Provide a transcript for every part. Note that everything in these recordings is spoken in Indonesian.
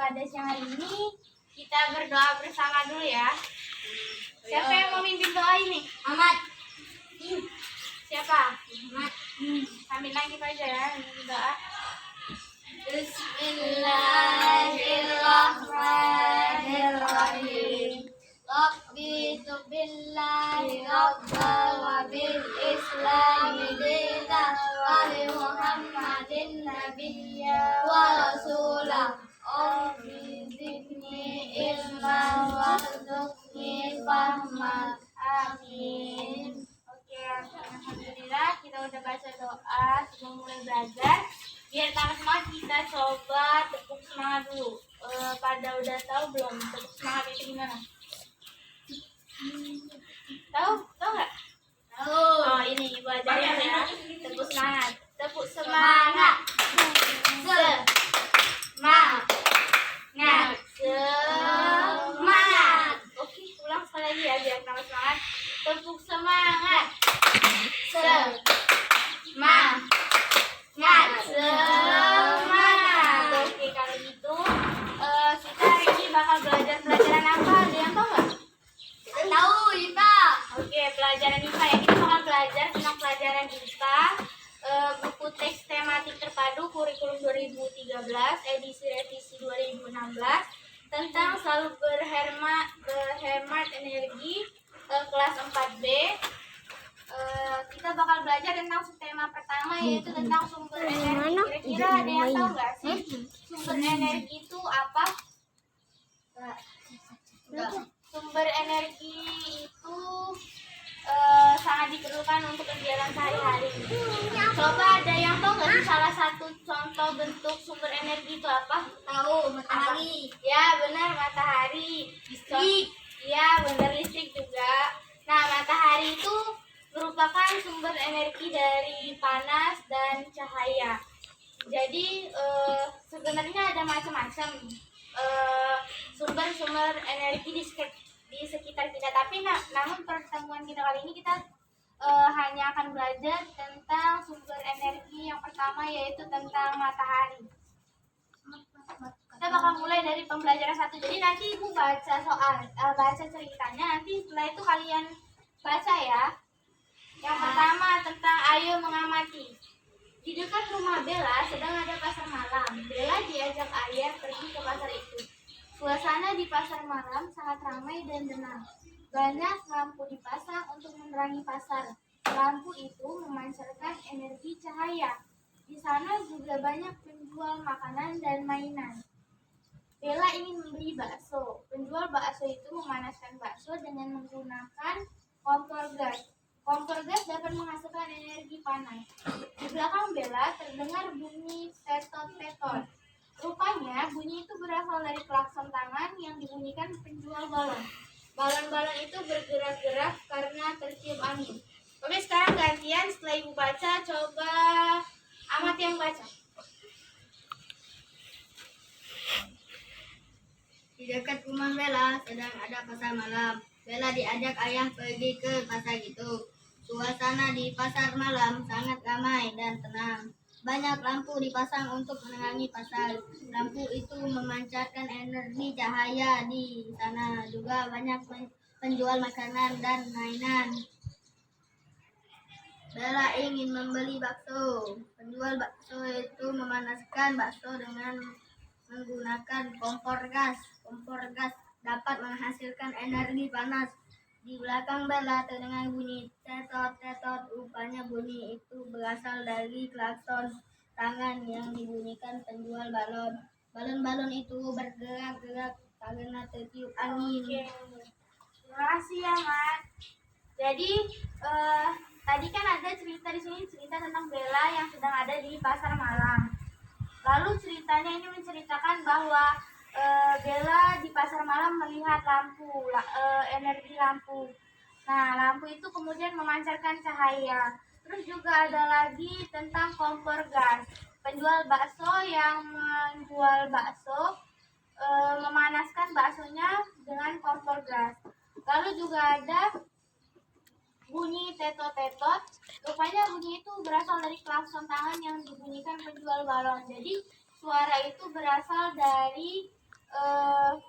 pada siang hari ini kita berdoa bersama dulu ya. Siapa yang mau mimpin doa ini? Ahmad. Siapa? Ahmad. Sambil lagi aja ya mimpin doa. Bismillahirrahmanirrahim. Rabbi tubillahi rabbal wa bil islami dina wa bi muhammadin nabiyya wa rasulah. Rabbi zidni ilman warzuqni fahman. Amin. Oke, alhamdulillah kita udah baca doa sebelum mulai belajar. Biar tambah semangat kita coba tepuk semangat dulu. Pada udah tahu belum tepuk semangat itu gimana? Tahu nggak? Tahu. Oh, ini ibu ajarin ya. Tepuk semangat. Tepuk semangat. Semangat. Oke, ulang sekali lagi ya biar tambah semangat. Tepuk semangat. Semangat. Oke, kalau gitu kita hari ini bakal belajar pelajaran apa? Ada yang tahu nggak? Tahu, IPA. Oke, pelajaran IPA ya. Kita bakal belajar tentang pelajaran IPA, buku teks tematik terpadu kurikulum 2013 edisi revisi 2016 tentang selalu berhemat energi, kelas 4B. Kita bakal belajar tentang tema pertama yaitu tentang sumber energi. Kira-kira ada yang tahu nggak sih sumber energi itu apa? Sumber energi itu sangat diperlukan untuk kegiatan sehari-hari. Coba ada yang tahu nggak sih salah satu contoh bentuk sumber energi itu apa? Tahu, matahari. Ya benar, matahari. Listrik. Ya benar, listrik juga. Nah, matahari itu merupakan sumber energi dari panas dan cahaya. Jadi sebenarnya ada macam-macam sumber-sumber energi di sekitar kita. Tapi namun pertemuan kita kali ini kita hanya akan belajar tentang sumber energi yang pertama yaitu tentang matahari. Kita bakal mulai dari pembelajaran 1. Jadi nanti ibu baca baca ceritanya. Nanti setelah itu kalian baca ya. Yang pertama tentang ayo mengamati. Di dekat rumah Bella sedang ada pasar malam. Bella diajak ayah pergi ke pasar itu. Suasana di pasar malam sangat ramai dan tenang. Banyak lampu dipasang untuk menerangi pasar. Lampu itu memancarkan energi cahaya. Di sana juga banyak penjual makanan dan mainan. Bella ingin membeli bakso. Penjual bakso itu memanaskan bakso dengan menggunakan kompor gas. Kompor gas dapat menghasilkan energi panas. Di belakang Bella terdengar bunyi tetot-tetot. Rupanya bunyi itu berasal dari klakson tangan yang dibunyikan penjual balon. Balon-balon itu bergerak-gerak karena tertiup angin. Oke, sekarang gantian setelah ibu baca, coba Ahmad yang baca. Di dekat rumah Bella sedang ada pasar malam. Bella diajak ayah pergi ke pasar itu. Suasana di pasar malam sangat ramai dan tenang. Banyak lampu dipasang untuk menerangi pasar. Lampu itu memancarkan energi cahaya. Di sana juga banyak penjual makanan dan mainan. Bella ingin membeli bakso. Penjual bakso itu memanaskan bakso dengan menggunakan kompor gas. Kompor gas dapat menghasilkan energi panas. Di belakang Bella terdengar bunyi tetot-tetot. Rupanya bunyi itu berasal dari klakson tangan yang dibunyikan penjual balon. Balon-balon itu bergerak-gerak karena tertiup angin. Oke. Terima kasih ya, Mat. Jadi tadi kan ada cerita di sini, cerita tentang Bella yang sedang ada di pasar malam. Lalu ceritanya ini menceritakan bahwa Bella di pasar malam melihat energi lampu. Nah, lampu itu kemudian memancarkan cahaya. Terus juga ada lagi tentang kompor gas. Penjual bakso yang menjual bakso memanaskan baksonya dengan kompor gas. Lalu juga ada bunyi tetot-tetot. Rupanya bunyi itu berasal dari klakson tangan yang dibunyikan penjual balon. Jadi suara itu berasal dari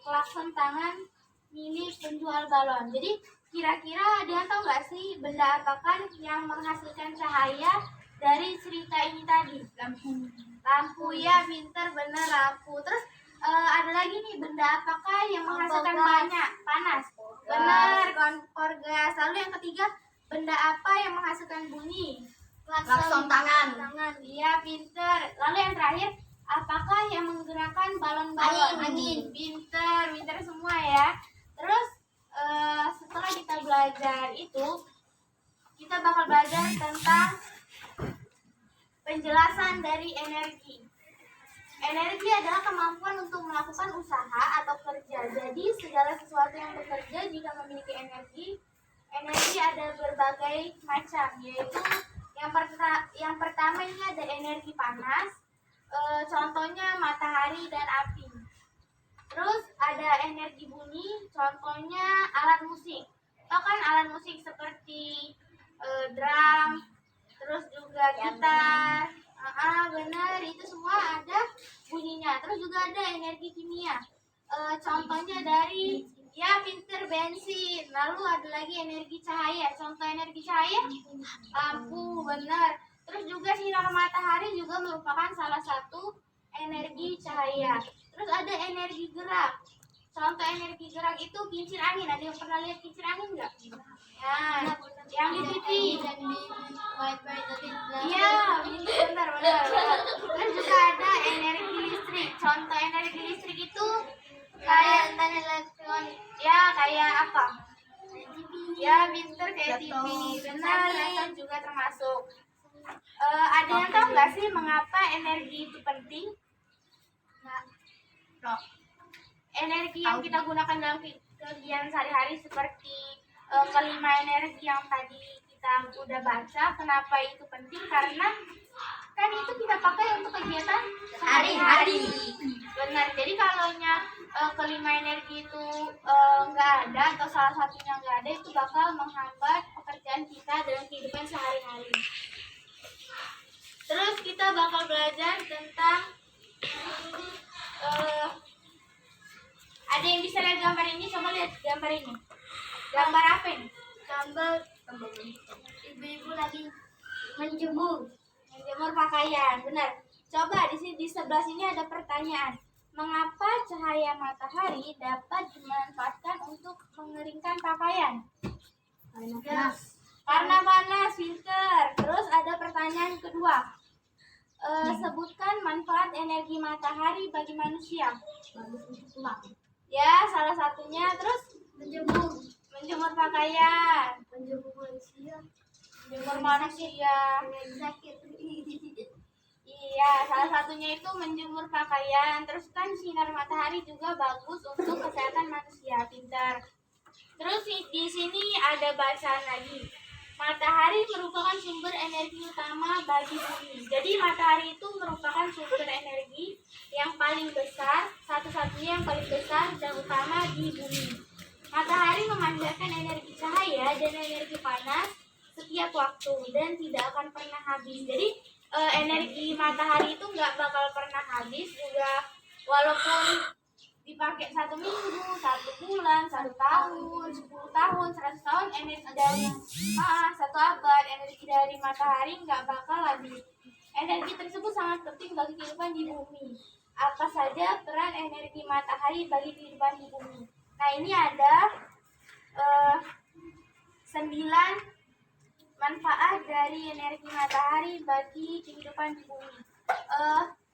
klakson tangan milik penjual balon. Jadi kira-kira ada yang tahu nggak sih benda apakah yang menghasilkan cahaya dari cerita ini tadi? Lampu. Lampu, ya, pinter, bener, lampu. Terus ada lagi nih, benda apakah yang menghasilkan banyak panas? Bener, kompor gas. Lalu yang ketiga, benda apa yang menghasilkan bunyi? Klakson tangan. Iya, pinter. Lalu yang terakhir, apakah yang menggerakkan balon-balon? Angin. Pinter semua ya. Terus setelah kita belajar itu, kita bakal belajar tentang penjelasan dari energi. Energi adalah kemampuan untuk melakukan usaha atau kerja. Jadi segala sesuatu yang bekerja jika memiliki energi, energi ada berbagai macam, yaitu yang pertama ini ada energi panas, contohnya matahari dan api. Terus ada energi bunyi, contohnya alat musik. Tahu kan alat musik seperti drum, terus juga gitar. Benar, itu semua ada bunyinya. Terus juga ada energi kimia. Contohnya dari, ya, pinter, bensin. Lalu ada lagi energi cahaya. Contoh energi cahaya, lampu, benar. Terus juga sinar matahari juga merupakan salah satu energi cahaya. Terus ada energi gerak. Contoh energi gerak itu kincir angin. Ada yang pernah lihat kincir angin nggak? Ya, yang di TV. Iya, benar. Terus juga ada energi listrik. Contoh energi listrik itu kayak elektron. Ya, kayak apa? Ya, pinter, kayak TV. Benar, laptop juga termasuk. Ada yang tahu nggak sih mengapa energi itu penting? Energi yang kita gunakan dalam kegiatan sehari-hari seperti kelima energi yang tadi kita udah baca, kenapa itu penting? Karena kan itu kita pakai untuk kegiatan sehari-hari. Benar. Jadi kalau kelima energi itu nggak ada atau salah satunya nggak ada, itu bakal menghambat pekerjaan kita dalam kehidupan sehari-hari. Terus kita bakal belajar tentang ada yang bisa lihat gambar ini? Coba lihat gambar ini. Gambar apa ini? Gambar ibu-ibu lagi menjemur pakaian. Benar. Coba di sebelah sini ada pertanyaan. Mengapa cahaya matahari dapat dimanfaatkan untuk mengeringkan pakaian? Karena panas, pinter. Terus ada pertanyaan kedua. Sebutkan manfaat energi matahari bagi manusia. bagus untuk tulang. Ya, salah satunya. Terus menjemur pakaian, Menjemur manusia. menjemur manusia. Sakit. Iya, salah satunya itu menjemur pakaian. Terus kan sinar matahari juga bagus untuk kesehatan manusia. Pintar. Terus di sini ada bacaan lagi. Matahari merupakan sumber energi utama bagi bumi. Jadi matahari itu merupakan sumber energi yang paling besar, satu-satunya yang paling besar dan utama di bumi. Matahari memancarkan energi cahaya dan energi panas setiap waktu dan tidak akan pernah habis. Jadi energi matahari itu nggak bakal pernah habis juga, walaupun dipakai 1 minggu, 1 bulan, 1 tahun, 10 tahun, 100 tahun, energi dari 1 abad, energi dari matahari nggak bakal habis. Energi tersebut sangat penting bagi kehidupan di bumi. Apa saja peran energi matahari bagi kehidupan di bumi? Nah, ini ada 9 manfaat dari energi matahari bagi kehidupan di bumi.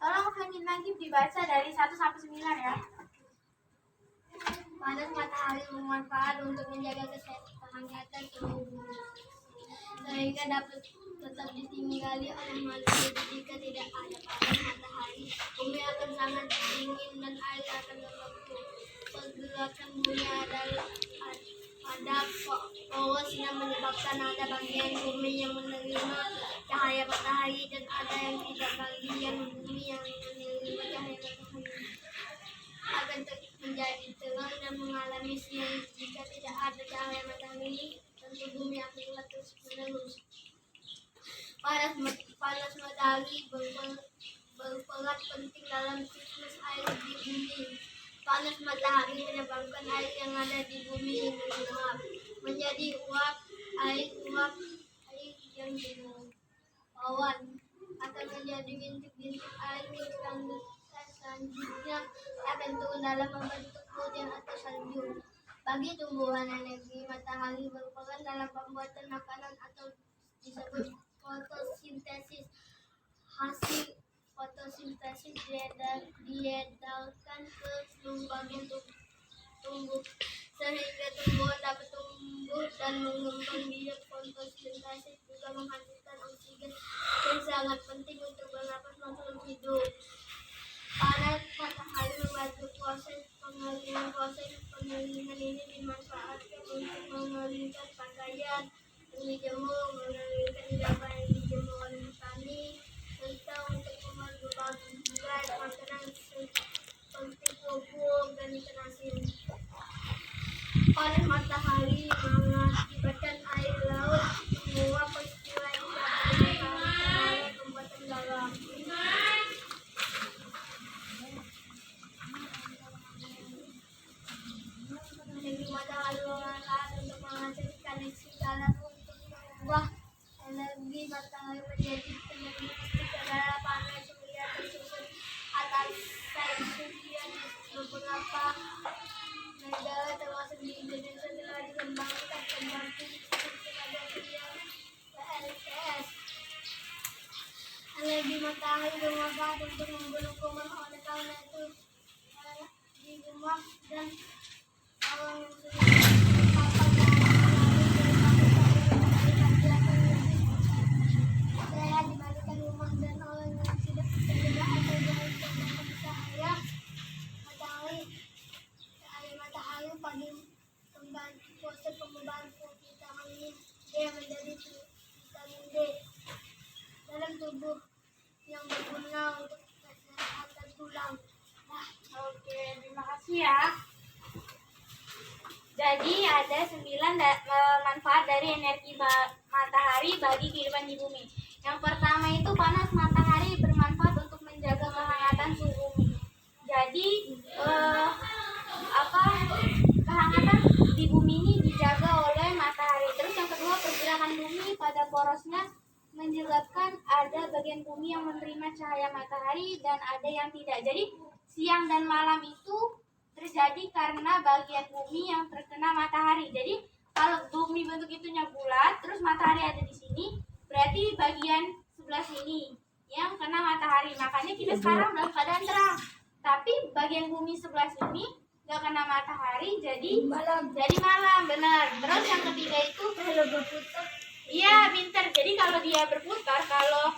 Tolong Hamid Nagib dibaca dari 1 sampai 9 ya. Panas matahari bermanfaat untuk menjaga kehangatan tubuh bumi, sehingga dapat tetap ditinggali oleh manusia. Jika tidak ada panas matahari, bumi akan sangat dingin dan air akan membeku. Pergerakan bumi adalah ada poros yang menyebabkan ada bagian bumi yang menerima cahaya matahari dan ada yang tidak, bagian bumi yang menerima cahaya matahari akan menjadi terang dan mengalami siang. Jika tidak ada cahaya matahari, tentu bumi akan gelap terus menerus. Panas matahari berperan penting dalam siklus air di bumi. panas matahari menyebabkan air yang ada di bumi menguap menjadi air yang awan akan menjadi bintik-bintik air yang selanjutnya akan turun dalam membentuk hujan atau salju. Bagi tumbuhan, energi matahari berperan dalam pembuatan makanan atau disebut fotosintesis. Hasil fotosintesis diedarkan ke seluruh bagian tumbuh sehingga tumbuhan dapat tumbuh dan mengembang biak. Fotosintesis juga menghasilkan oksigen yang sangat penting untuk bernapas makhluk hidup. Panas matahari membantu proses pengeringan. Proses pengeringan ini dimanfaatkan untuk mengeringkan pakaian yang dijemur, mengeringkan gabah yang dijemur oleh petani, serta untuk memperbaiki makanan seperti pupuk dan ikan asin. Panas matahari mengakibatkan air laut menguap, peristiwa yang dapat dimanfaatkan pembuatan garam. Energi matahari bermanfaat untuk menghasilkan segala untuk mengubah energi matahari menjadi energi listrik adalah panel surya tersusun atas sel surya di beberapa negara termasuk di Indonesia telah dikembangkan pembangkit listrik tenaga surya PLTS. Energi matahari bermanfaat untuk membunuh kuman, oleh karena itu di rumah dan orang yang sudah terpapar saya dibandingkan rumah dan orang yang tidak terlibat atau jauh dari cahaya matahari pada membantu proses perubahan vitamin D menjadi vitamin D dalam tubuh yang berguna untuk kesehatan tulang. Oke, terima kasih ya. Jadi ada 9 manfaat dari energi matahari bagi kehidupan di bumi. Yang pertama itu panas matahari bermanfaat untuk menjaga kehangatan suhu bumi. Jadi kehangatan di bumi ini dijaga oleh matahari. Terus yang kedua, pergerakan bumi pada porosnya menyebabkan ada bagian bumi yang menerima cahaya matahari dan ada yang tidak. Jadi siang dan malam itu terjadi karena bagian bumi yang terkena matahari. Jadi kalau bumi bentuk itunya bulat, terus matahari ada di sini, berarti bagian sebelah sini yang kena matahari. Makanya kita sekarang dalam keadaan terang. Tapi bagian bumi sebelah sini nggak kena matahari, jadi malam, benar. Terus yang ketiga itu kalau berputar. Iya, pinter. Jadi kalau dia berputar, kalau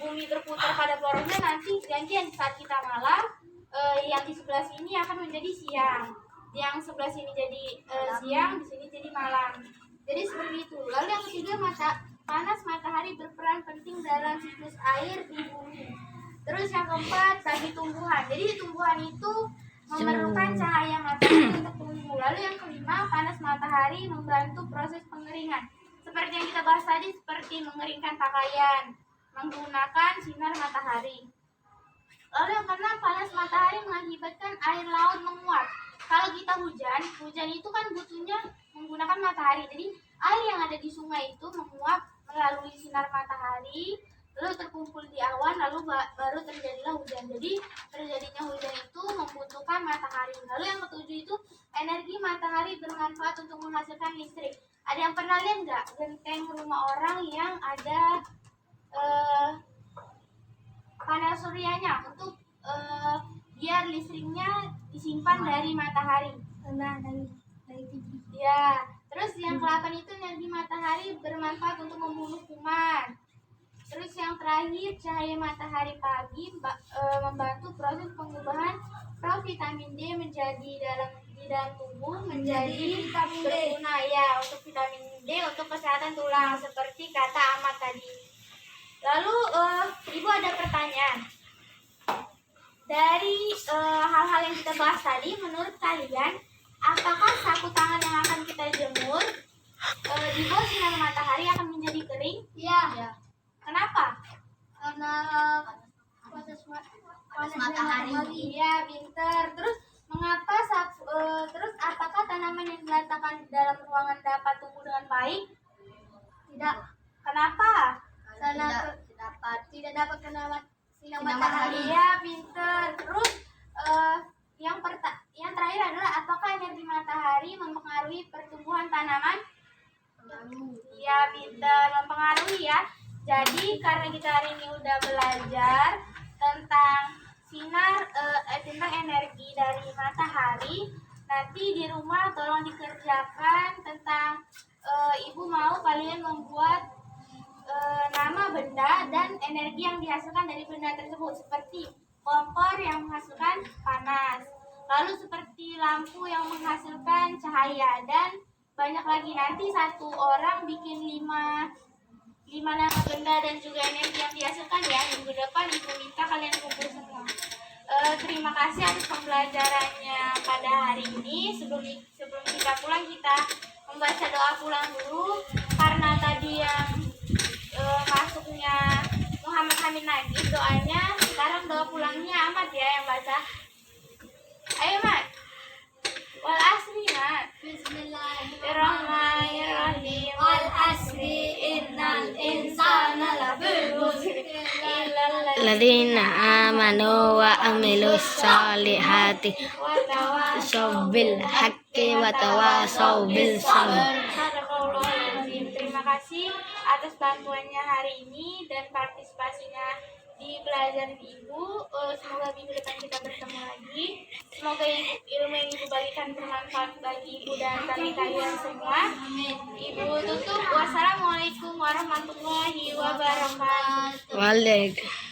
bumi berputar pada porosnya, nanti gantian saat kita malam. Yang di sebelah sini akan menjadi siang, yang sebelah sini jadi siang, di sini jadi malam. Jadi seperti itu. Lalu yang ketiga, panas matahari berperan penting dalam siklus air di bumi. Terus yang keempat, bagi tumbuhan. Jadi tumbuhan itu memerlukan cahaya matahari untuk tumbuh. Lalu yang kelima, panas matahari membantu proses pengeringan. Seperti yang kita bahas tadi, seperti mengeringkan pakaian menggunakan sinar matahari. Lalu yang keenam, panas matahari mengakibatkan air laut menguap. Kalau kita hujan itu kan butuhnya menggunakan matahari. Jadi air yang ada di sungai itu menguap melalui sinar matahari, lalu terkumpul di awan, lalu baru terjadilah hujan. Jadi terjadinya hujan itu membutuhkan matahari. Lalu yang ketujuh itu, energi matahari bermanfaat untuk menghasilkan listrik. Ada yang pernah lihat nggak genteng rumah orang yang ada panel suryanya untuk biar listriknya disimpan dari matahari. Dari TV. Ya. Terus yang ke-8 itu, energi matahari bermanfaat untuk membunuh kuman. Terus yang terakhir, cahaya matahari pagi membantu proses pengubahan provitamin D menjadi di dalam tubuh menjadi berguna ya untuk vitamin D untuk kesehatan tulang seperti kata Ahmad tadi. Lalu Ibu ada pertanyaan. Dari hal-hal yang kita bahas tadi, menurut kalian apakah sapu tangan yang akan kita jemur di bawah sinar matahari akan menjadi kering? Iya. Kenapa? Karena panas matahari. Iya, pinter. Terus mengapa dapat sinar Matahari. matahari. Iya, pinter. Terus yang terakhir adalah apakah energi matahari mempengaruhi pertumbuhan tanaman? Iya, pinter, mempengaruhi ya. Jadi karena kita hari ini udah belajar tentang tentang energi dari matahari, nanti di rumah tolong dikerjakan tentang ibu mau kalian membuat nama benda dan energi yang dihasilkan dari benda tersebut, seperti kompor yang menghasilkan panas, lalu seperti lampu yang menghasilkan cahaya, dan banyak lagi. Nanti satu orang bikin lima nama benda dan juga energi yang dihasilkan ya. Minggu depan ibu minta kalian kumpul semua. Terima kasih atas pembelajarannya pada hari ini. Sebelum kita pulang, kita membaca doa pulang dulu, karena tadi yang masuknya Muhammad Hamid Nagib doanya. Sekarang doa pulangnya Ahmad ya yang baca. Ayo Mat. Wal asri Mat. Bismillahirrahmanirrahim. Wal asri innal insana lafi khusr illa Ladina amanu wa amilus solihati tawasaw bil haqqi wa tawasaw bil sabr. Terima kasih atas bantuannya hari ini dan partisipasinya di pelajaran ibu. Semoga minggu depan kita bertemu lagi. Semoga ilmu yang ibu bagikan bermanfaat bagi ibu dan kalian semua. Ibu tutup. Wassalamualaikum warahmatullahi wabarakatuh. Waalaikumsalam.